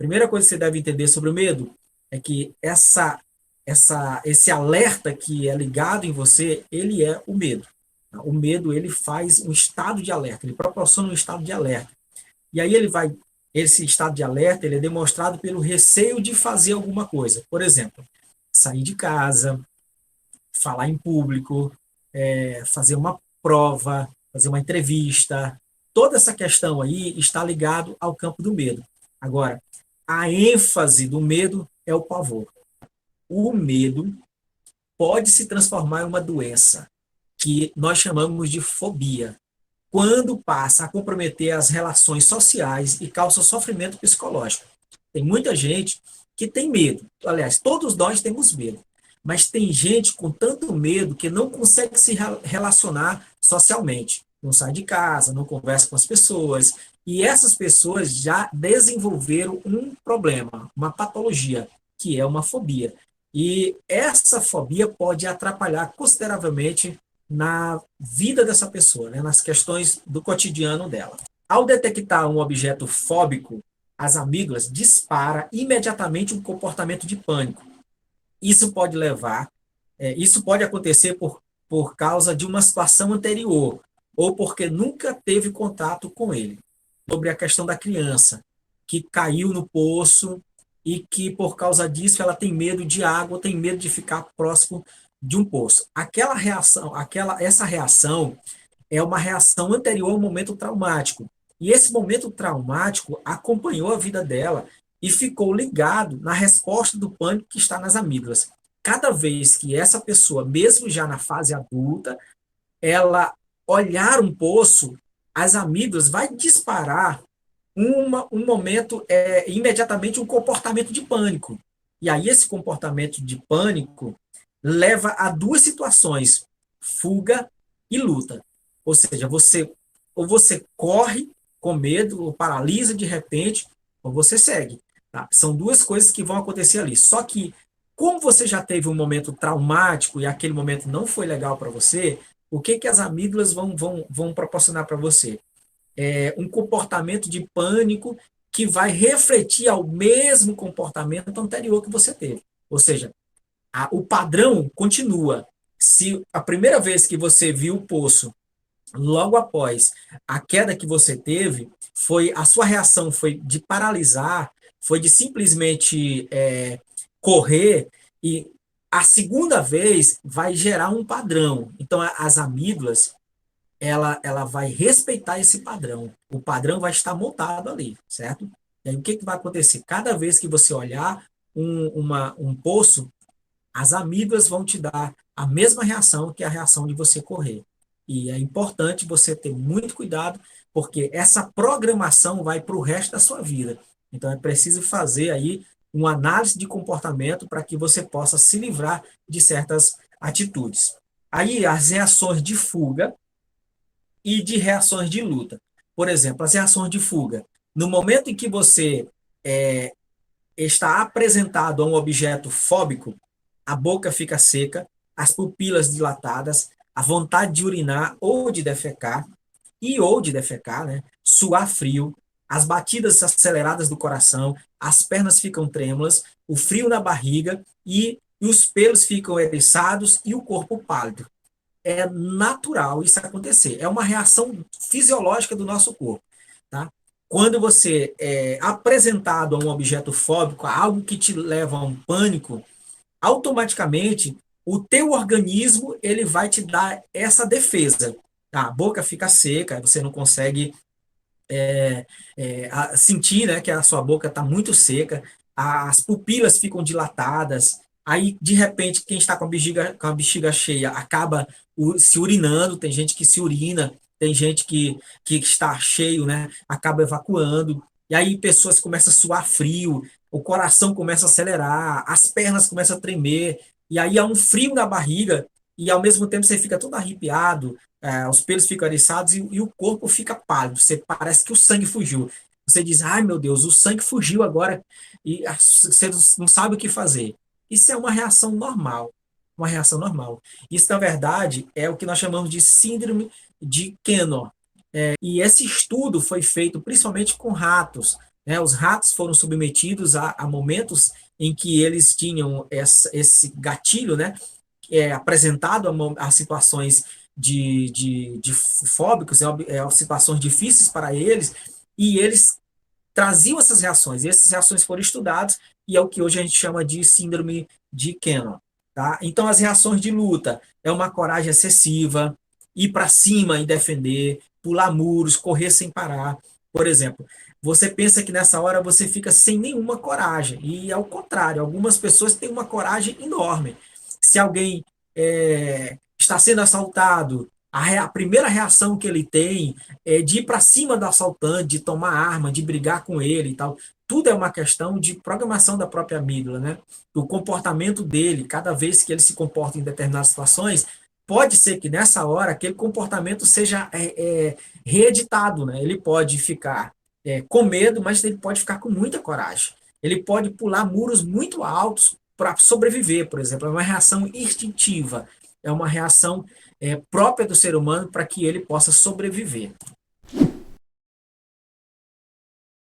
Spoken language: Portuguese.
Primeira coisa que você deve entender sobre o medo é que esse alerta que é ligado em você, ele é o medo. O medo, ele faz um estado de alerta, ele proporciona um estado de alerta. E aí esse estado de alerta, ele é demonstrado pelo receio de fazer alguma coisa. Por exemplo, sair de casa, falar em público, fazer uma prova, fazer uma entrevista. Toda essa questão aí está ligado ao campo do medo. Agora, a ênfase do medo é o pavor. O medo pode se transformar em uma doença que nós chamamos de fobia, quando passa a comprometer as relações sociais e causa sofrimento psicológico. Tem muita gente que tem medo. Aliás, todos nós temos medo. Mas tem gente com tanto medo que não consegue se relacionar socialmente. Não sai de casa, não conversa com as pessoas. E essas pessoas já desenvolveram um problema, uma patologia, que é uma fobia. E essa fobia pode atrapalhar consideravelmente na vida dessa pessoa, né, nas questões do cotidiano dela. Ao detectar um objeto fóbico, as amígdalas dispara imediatamente um comportamento de pânico. Isso pode isso pode acontecer por causa de uma situação anterior, ou porque nunca teve contato com ele. Sobre a questão da criança, que caiu no poço e que, por causa disso, ela tem medo de água, tem medo de ficar próximo de um poço. Essa reação é uma reação anterior ao momento traumático. E esse momento traumático acompanhou a vida dela e ficou ligado na resposta do pânico que está nas amígdalas. Cada vez que essa pessoa, mesmo já na fase adulta, ela olhar um poço, as amígdalas vai disparar um momento, imediatamente um comportamento de pânico. E aí esse comportamento de pânico leva a duas situações, fuga e luta. Ou seja, ou você corre com medo, ou paralisa de repente, ou você segue. Tá? São duas coisas que vão acontecer ali. Só que, como você já teve um momento traumático e aquele momento não foi legal para você, o que, que as amígdalas vão proporcionar para você? Um comportamento de pânico que vai refletir ao mesmo comportamento anterior que você teve. Ou seja, o padrão continua. Se a primeira vez que você viu o poço, logo após a queda que você teve, a sua reação foi de paralisar, foi de simplesmente correr, e a segunda vez vai gerar um padrão. Então, as amígdalas, ela vai respeitar esse padrão. O padrão vai estar montado ali, certo? E aí, o que, que vai acontecer? Cada vez que você olhar um poço, as amígdalas vão te dar a mesma reação que a reação de você correr. E é importante você ter muito cuidado, porque essa programação vai para o resto da sua vida. Então é preciso fazer aí uma análise de comportamento para que você possa se livrar de certas atitudes. Aí as reações de fuga e de reações de luta. Por exemplo, as reações de fuga. No momento em que você é, está apresentado a um objeto fóbico, a boca fica seca, as pupilas dilatadas, a vontade de urinar ou de defecar, né? Suar frio, as batidas aceleradas do coração, as pernas ficam trêmulas, o frio na barriga e os pelos ficam eriçados e o corpo pálido. É natural isso acontecer. É uma reação fisiológica do nosso corpo. Tá? Quando você é apresentado a um objeto fóbico, a algo que te leva a um pânico, automaticamente o teu organismo ele vai te dar essa defesa. Tá? A boca fica seca, você não consegue sentir, né, que a sua boca está muito seca, as pupilas ficam dilatadas, aí de repente quem está com a bexiga cheia acaba se urinando, tem gente que se urina, tem gente que está cheio, né, acaba evacuando, e aí pessoas começam a suar frio, o coração começa a acelerar, as pernas começam a tremer, e aí há um frio na barriga, e ao mesmo tempo você fica todo arrepiado, os pelos ficam eriçados e o corpo fica pálido. Você parece que o sangue fugiu. Você diz, ai meu Deus, o sangue fugiu agora e você não sabe o que fazer. Isso é uma reação normal. Uma reação normal. Isso, na verdade, é o que nós chamamos de síndrome de Kenner. E esse estudo foi feito principalmente com ratos, né? Os ratos foram submetidos a momentos em que eles tinham esse gatilho, né? Apresentado a situações de fóbicos, situações difíceis para eles, e eles traziam essas reações, e essas reações foram estudadas, e é o que hoje a gente chama de síndrome de Cannon. Tá? Então, as reações de luta é uma coragem excessiva, ir para cima e defender, pular muros, correr sem parar. Por exemplo, você pensa que nessa hora você fica sem nenhuma coragem, e ao contrário, algumas pessoas têm uma coragem enorme. Se alguém está sendo assaltado, a primeira reação que ele tem é de ir para cima do assaltante, de tomar arma, de brigar com ele e tal. Tudo é uma questão de programação da própria amígdala, né? O comportamento dele, cada vez que ele se comporta em determinadas situações, pode ser que nessa hora aquele comportamento seja reeditado, né? Ele pode ficar com medo, mas ele pode ficar com muita coragem. Ele pode pular muros muito altos para sobreviver, por exemplo. É uma reação instintiva, é uma reação própria do ser humano para que ele possa sobreviver.